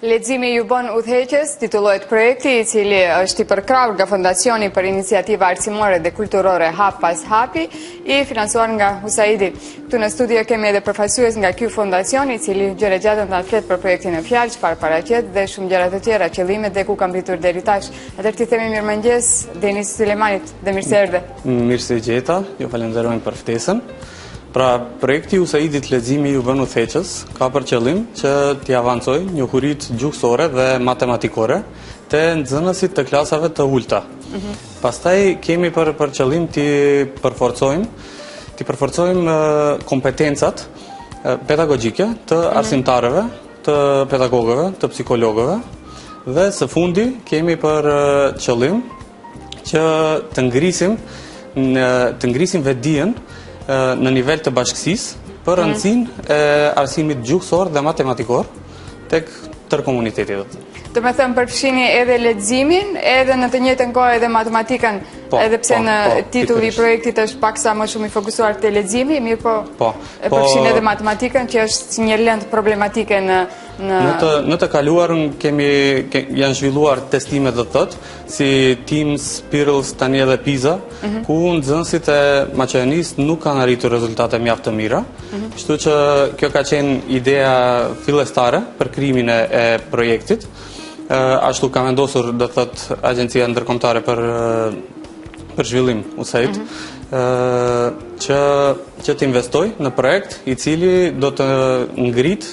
Leximi ju bën udhëheqës, titullohet projekti, I cili është I përkrahur nga Fondacioni për Iniciativa Arsimore dhe Kulturore Hap pas Hapi, I financuar nga USAID-i. Këtu në studio kemi edhe përfaqësues nga ky fondacion, I cili gjëre gjatën ta flet për projektin në fjalë, çfarë paraqet dhe shumë gjëra të tjera, qëllimet dhe ku ka mbritur deri tash. Atëherë ti themi mirëmëngjes Denis Sulemanit dhe mirë se erdhe. Mirë se gjeta, ju falenderojmë për ftesën. Pra, projekti USAID-it Leximi ju bën udhëheqës ka për qëllim që t'i avancoj njohuritë gjuhësore dhe matematikore të nxënësit të klasave të ulta. Pastaj kemi për qëllim t'i përforcojmë kompetencat pedagogjike të arsimtarëve, të pedagogëve, të psikologëve dhe së fundi kemi për qëllim që të ngrisim vetdijen në nivel të bashkësisë për rëndësinë e arsimit gjuhësor dhe matematikor tek tërë Do me thëmë përfshini edhe leximin, edhe në të njëjtën kohë edhe matematikën, edhe pse në titulli I projektit është paksa më shumë I fokusuar te leximi, mirë po e përfshin edhe matematikën që është si një lëndë problematike Në të kaluarën janë zhvilluar testime dhe thot, si TIMSS, PIRLS, tani edhe PISA, ku nxënësit e Maqedonisë nuk kanë arritur rezultate mjaft të mira, kështu që kjo ka qenë ideja fillestare për krijimin e projektit. Ashtu ka vendosur, do thot, Agjencia Ndërkombëtare për Zhvillim USAID, që të investoj në projekt I cili do të ngrit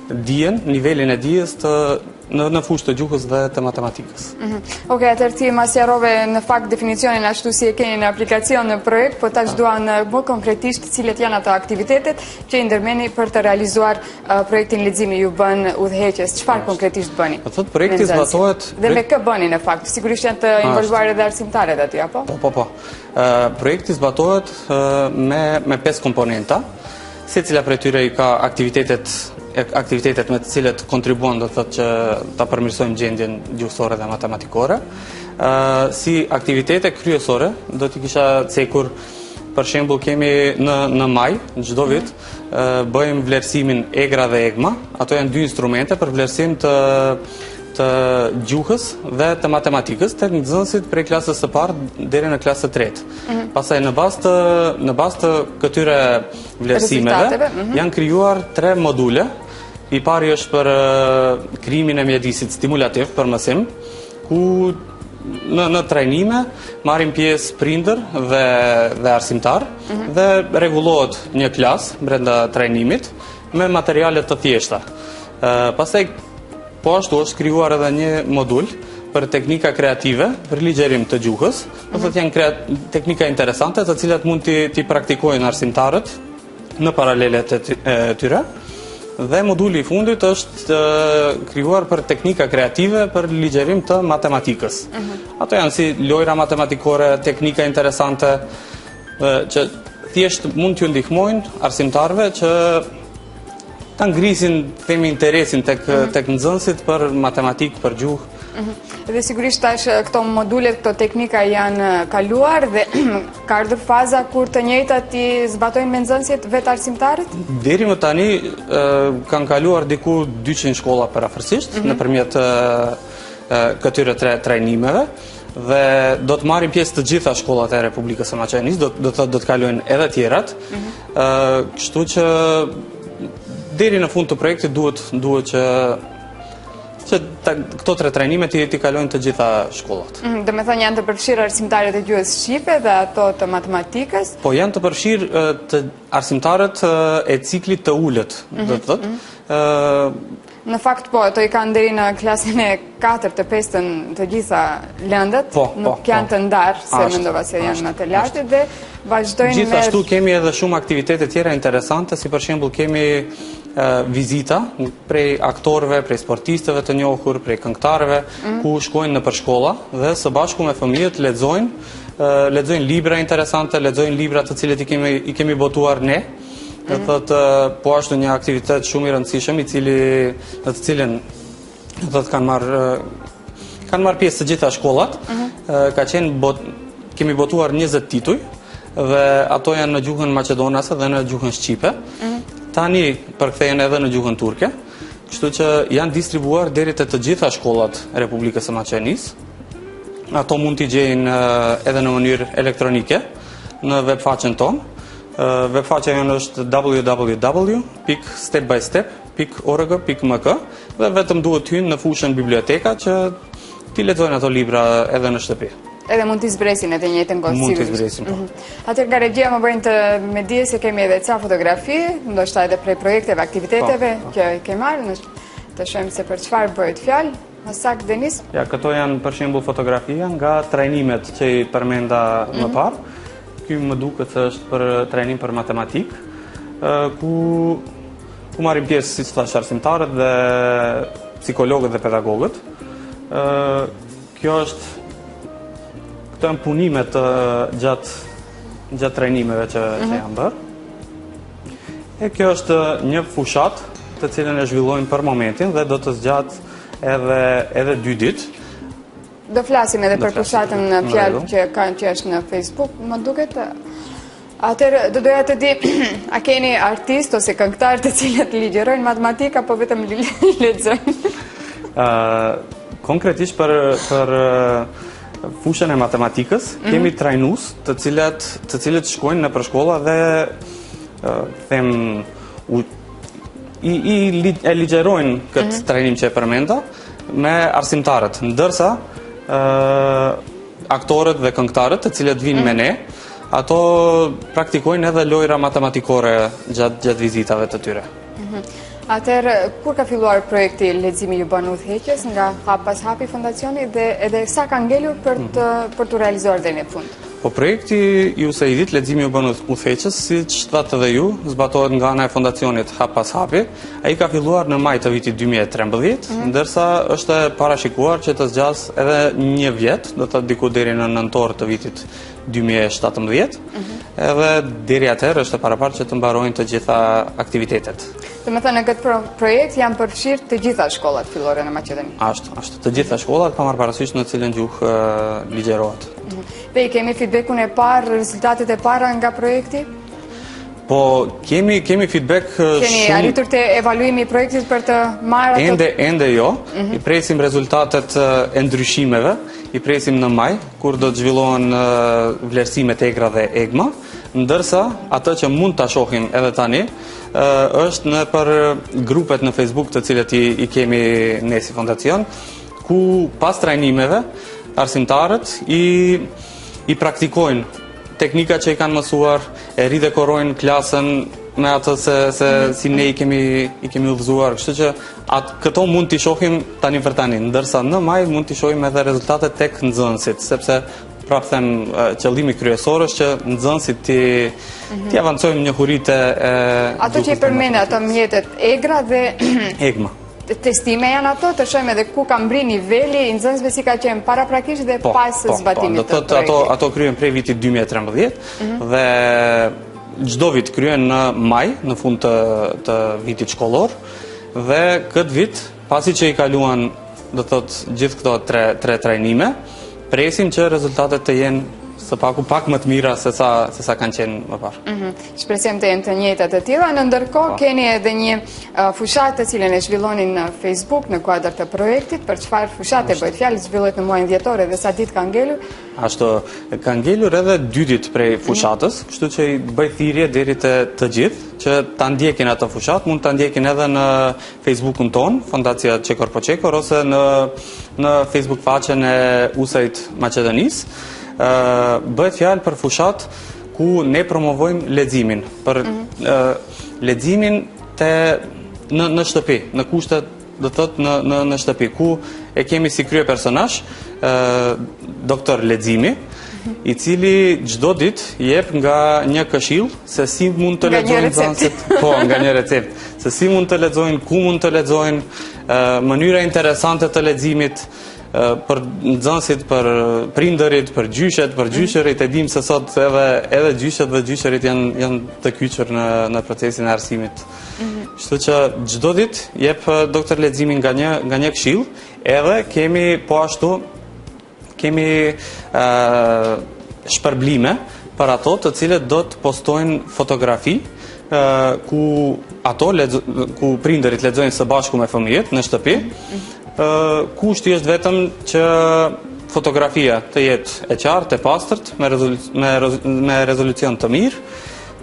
nivelin e dijes në fushë të gjuhës dhe të matematikës. Okej, atëherë ti ma sqarove në fakt definicionin ashtu si e keni në aplikacion në projekt, po tash dua në më konkretisht cilat janë ato aktivitetet që I ndërmeni për të realizuar projektin Leximi ju bën udhëheqës. Çfarë konkretisht bëni? Thot projekti zbatohet dhe me kë bëni në fakt? Sigurisht janë të involvuar edhe arsimtarët aty, apo? Po. Projekti zbatohet me 5 komponenta. Secila prej tyre I ka aktivitetet me të cilët kontribuon do të thotë që ta përmirësojmë gjendjen gjuhësore dhe matematikore. Si aktivitete kryesore do t'i kisha cekur, për shembull kemi në maj çdo vit bëjmë vlerësimin EGRA dhe EGMA. Ato janë 2 instrumente për vlerësim të gjuhës dhe të matematikës tek nxënësit prej klasës së parë deri në klasën e tretë. Pastaj në bazë të këtyre vlerësimeve janë krijuar 3 module. I pari është për krijimin e mjedisit stimulativ për mësim, ku në trajnime marrin pjesë prindër dhe arsimtar dhe rregullohet një klasë brenda trajnimit me materiale të thjeshta. Pastaj po ashtu është krijuar edhe një modul për teknika kreative për ligjerim të gjuhës. Do thotë janë teknika interesante të cilat mund t'i praktikojnë arsimtarët në paralelet e tyre. Dhe moduli I fundit është krijuar për teknika kreative për ligjerim të matematikës. Ato janë si lojra matematikore, teknika interesante që thjesht mund t'ju ndihmojnë arsimtarëve që ta ngrisin interesin tek nxënësit për matematikë, për gjuhë. Dhe sigurisht tash këto modulet, këto teknika janë kaluar dhe ka ardhur faza kur të njëjtat I zbatojnë me nxënësit vetë arsimtarët? Deri më tani kanë kaluar diku 200 shkolla parafërsisht nëpërmjet këtyre trajnimeve dhe do të marrin pjesë të gjitha shkollat e Republikës së Maqedonisë, do të kalojnë edhe tjerat. Kështu që deri në fund të projektit duhet që këto 3 trajnime t'i kalojnë të gjitha shkollat. Do me thënë janë të përfshirë arsimtarët e gjuhës shqipe dhe ato të matematikës? Po janë të përfshirë të arsimtarët e ciklit të ulët, do të thotë. Në fakt po, ato I kanë deri në klasin e 4 të 5 të gjitha lëndët, nuk janë të ndarë, se mendova se janë në të lartë dhe vazhdojnë me... Gjithashtu kemi edhe shumë aktivitete tjera interesante, si për shembull kemi vizita prej aktorëve, prej sportistëve të njohur, prej këngëtarëve, ku shkojnë nëpër shkolla dhe së bashku me fëmijët lexojnë libra interesante, lexojnë libra të cilët I kemi botuar ne. Do thotë po ashtu një aktivitet shumë I rëndësishëm në të cilën do thotë kanë marrë pjesë të gjitha shkollat. Kemi botuar 20 tituj dhe ato janë në gjuhën maqedonase dhe në gjuhën shqipe. Tani përkthehen edhe në gjuhën turke. kështu që janë distribuar deri te të gjitha shkollat e Republikës së Maqedonisë. Ato mund t'i gjejnë edhe në mënyrë elektronike në webfaqen tonë. Webfaqja jonë është www.stepbystep.org.mk dhe vetëm duhet hynë në fushën biblioteka që ti lexojnë ato libra edhe në shtëpi. Edhe mund t'i zbresin edhe njëjtën kohë. Mund t'i zbresin, po. Atëherë nga regjia më bëjnë të me dije se kemi edhe ca fotografi, ndoshta edhe prej projekteve, aktiviteteve që ke marrë, të shohim se për çfarë bëhet fjalë. Më saktë Denis? Ja, këto janë për shembull fotografia nga trajnimet që i përmenda më parë. Ky më duket se është për trajnim për matematik, ku marrin pjesë siç thash arsimtarët dhe psikologët dhe pedagogët. Kjo është këto janë punimet gjatë trajnimeve që janë bërë. E kjo është një fushat të cilën e zhvillojmë për momentin dhe do të zgjatë edhe 2 ditë. Do flasim edhe për fushatën në fjalë që është në Facebook, më duket. Atëherë do doja të di, a keni artist ose këngëtar të cilët ligjerojnë matematikë apo vetëm lexojnë? Konkretisht për fushën e matematikës kemi trajnues të cilët shkojnë në përshkolla dhe e ligjerojnë këtë trajnim që e përmenda me arsimtarët, ndërsa aktorët dhe këngëtarët të cilët vinë me ne, ato praktikojnë edhe lojra matematikore gjatë vizitave të tyre. Atëherë, kur ka filluar projekti Leximi ju bën udhëheqës nga Hap pas Hapi Fondacioni dhe edhe sa ka ngelur për të realizuar deri në fund? Po projekti i USAID-it Leximi ju bën udhëheqës, siç thatë edhe ju, zbatohet nga ana e Fondacionit Hap pas Hapi. Ai ka filluar në maj të vitit 2013, ndërsa është parashikuar që të zgjas edhe 1 vjet, do të diku deri në nëntor të vitit 2017, edhe deri atëherë është e paraparë që të mbarojnë të gjitha aktivitetet. Dhe me thënë, në këtë projekt janë përfshirë të gjitha shkollat fillore në Maqedoni? Ashtu, të gjitha shkollat, pa marrë parasysh në cilën gjuhë ligjerohet. Dhe i kemi feedbackun e parë, rezultatet e para nga projekti? Po, kemi feedback shumë... Keni arritur të evaluimi i projektit për të marrë ato? Ende jo, i presim rezultatet e ndryshimeve, i presim në maj, kur do të zhvillohen vlerësimet EGRA dhe EGMA, ndërsa atë që mund të shohim edhe tani, është në për grupet në Facebook të cilët i kemi ne si fondacion, ku pas trajnimeve, arsimtarët i praktikojnë teknika që i kanë mësuar, e ridekorojnë klasën me atë se si ne i kemi udhëzuar. Kështu që këto mund t'i shohim tani për tani, ndërsa në maj mund t'i shohim edhe rezultatet tek nxënësit, sepse prapë them, qëllimi kryesor është që nxënësit t'i avancojmë njohuritë e... Ato që i përmendë, ato mjetet EGRA dhe... EGMA. Testime janë ato, të shojmë edhe ku ka mbri niveli i nxënësve si ka qenë paraprakisht dhe pas zbatimit të projektit. Ato kryen prej vitit 2013 dhe çdo vit kryen në maj, në fund të vitit shkollor, dhe këtë vit, pasi që i kaluan, do thot, gjithë këto 3 trajnime, presim që rezultatet të jenë së paku pak më të mira se sa kanë qenë më parë. Shpresojmë të jenë të njëjtat të tilla. Në ndërkohë keni edhe një fushatë të cilën e zhvillonin në Facebook në kuadër të projektit. Për çfarë fushate bëhet fjalë? Zhvillohet në muajin dhjetor dhe sa ditë ka ngelur? Ashtu, ka ngelur edhe 2 ditë prej fushatës, kështu që i bëj thirrje deri të gjithë që ta ndjekin ato fushat, mund ta ndjekin edhe në Facebookun ton, Fondacia Qekor po Qekor, ose në Facebook faqen e USAID Maqedonisë. Bëhet fjalë për fushat ku ne promovojmë leximin, për leximin në shtëpi, në kushtet, do thot në shtëpi, ku e kemi si krye personazh doktor Leximi, i cili çdo ditë jep nga një këshill se si mund të lexojnë nxënësit, nga një recept, se si mund të lexojnë, ku mund të lexojnë, mënyra interesante të leximit, për nxënësit, për prindërit, për gjyshet, për gjyshërit, e dim se sot edhe gjyshet dhe gjyshërit janë të kyçur në procesin e arsimit. Kështu që çdo ditë jep doktor Leximi nga një këshill, edhe kemi po ashtu kemi shpërblime për ato të cilët do të postojnë fotografi ku ato ku prindërit lexojnë së bashku me fëmijët në shtëpi. Kushti është vetëm që fotografia të jetë e qartë, e pastërt, me rezolucion të mirë,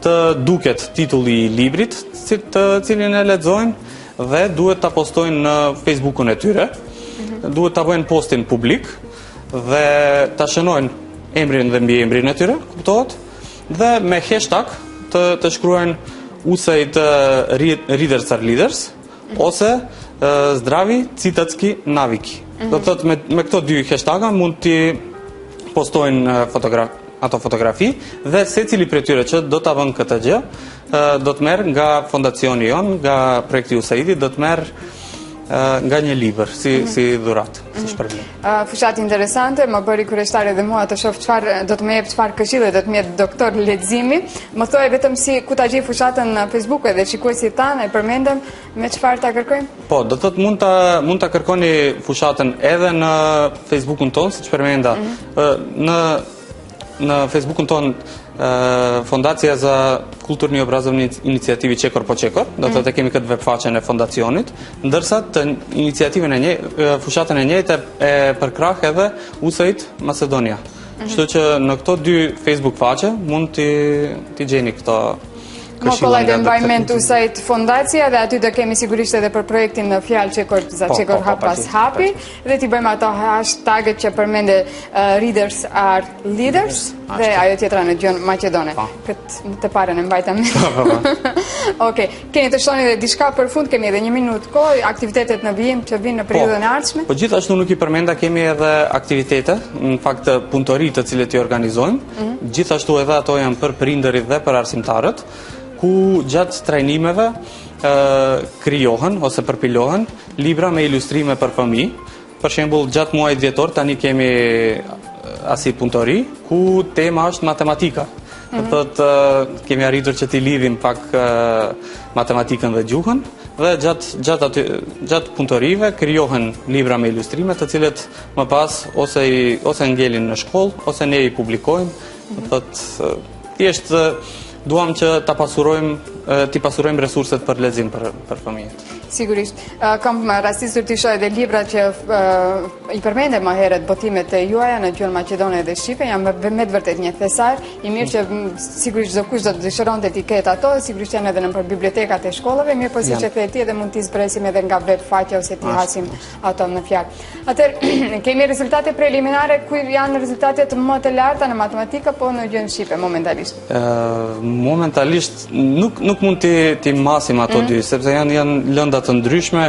të duket titulli i librit, të cilin e lexojnë dhe duhet ta postojnë në Facebookun e tyre. Duhet ta bëjnë postin publik dhe ta shënojnë emrin dhe mbiemrin e tyre, kuptohet, dhe me hashtag të shkruajnë usajt readers are leaders ose zdravi citatski naviki. Do të thotë me këto dy hashtaga mund t'i postojnë ato fotografi dhe secili prej tyre që do ta vënë këtë gjë do të merr nga fondacioni jon, nga projekti USAID, do të merr nga një libër si dhuratë, si shpërblim. Fushat interesante, më bëri kurioztare dhe mua të shoh çfarë do të më jep, çfarë këshille do të më jep doktor leximi. Më thoj vetëm ku ta gjej fushatën në Facebook dhe shikuesit tanë, e përmendëm me çfarë ta kërkojmë? Po, do të thotë mund ta kërkoni fushatën edhe në Facebookun ton, siç përmenda. Në Facebookun ton Fondacja za kulturni obrazovni inicijativi Qekor po Qekor, do të thotë kemi këtë webfaqen e fondacionit, ndërsa të iniciativën fushatën e njëjtë e përkrah edhe USAID Macedonia. Kështu që në këto dy Facebook faqe mund t'i gjeni këto Më kollaj dhe mbajment USAID Fondacia dhe aty do kemi sigurisht edhe për projektin në fjalë Qekor Hapas Hapi dhe t'i bëjmë ato hashtagët që përmende readers are leaders dhe ajo tjetra në gjuhën maqedone. Këtë të parën e mbajtëm. Okej, keni të shtoni dhe diçka për fund, kemi edhe 1 minutë kohë, aktivitetet në vijim që vinë në periudhën e ardhshme. Po gjithashtu nuk i përmenda, kemi edhe aktivitete, në fakt punëtori të cilët i organizojmë, gjithashtu edhe ato janë për prindërit dhe për arsimtarët, ku gjatë trajnimeve krijohen ose përpilohen libra me ilustrime për fëmijë. Për shembull, gjatë muajit dhjetor tani kemi asi punëtori ku tema është matematika. Do thotë kemi arritur që t'i lidhim pak matematikën dhe gjuhën dhe gjatë punëtorive krijohen libra me ilustrime të cilët më pas ose ngelin në shkollë ose ne i publikojmë. Do thotë thjesht duam që t'i pasurojmë resurset për lexim për fëmijët. Sigurisht. Kam rastisur t'i shoh edhe libra që i përmende më herët botimet e juaja në gjuhën maqedone dhe shqipe, janë me të vërtet një thesar, i mirë që sigurisht çdo kush do të dëshironte t'i ketë ato, sigurisht janë edhe në bibliotekat e shkollave, mirë po siç e the ti edhe mund t'i zbresim edhe nga web faqja ose t'i hasim ato në fjalë. Atëherë kemi rezultate preliminare, ku janë rezultatet më të larta në matematikë apo në gjuhën shqipe momentalisht? Momentalisht nuk mund t'i masim ato dy, sepse janë lënda të ndryshme,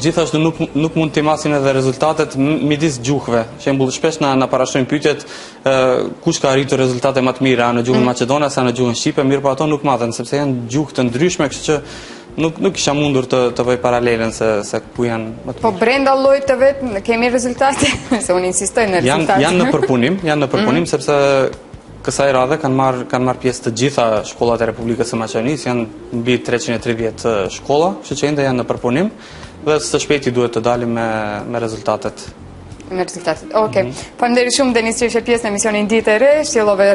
gjithashtu nuk mund t'i masim edhe rezultatet midis gjuhëve. Shembull, shpesh na parashtrojnë pyetjet kush ka arritur rezultate më të mira në gjuhën maqedone sa në gjuhën shqipe, mirë po ato nuk mathen sepse janë gjuhë të ndryshme, kështu që nuk isha mundur të bëj paralelen se ku janë më të mirë. Po brenda llojit të vet kemi rezultate, se unë insistoj në rezultate. Janë në përpunim sepse kësaj radhe kanë marrë pjesë të gjitha shkollat e Republikës së Maqedonisë, janë mbi 330 shkolla, kështu që ende janë në përpunim dhe së shpejti duhet të dalim me rezultatet. Okej. Faleminderit shumë Denis që ishe pjesë në emisionin Ditë e Re, sjellove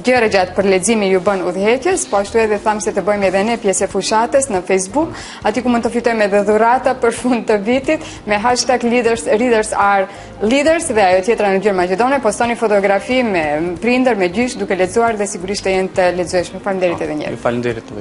gjëra gjatë për leximin ju bën udhëheqjes, po ashtu edhe tham se të bëjmë edhe ne pjesë e fushatës në Facebook, aty ku mund të fitojmë edhe dhurata për fund të vitit me hashtag readers are leaders dhe ajo tjetra në gjuhën maqedone, postoni fotografi me prindër, me gjysh duke lexuar dhe sigurisht të jenë të lexueshme. Faleminderit edhe një herë. Faleminderit.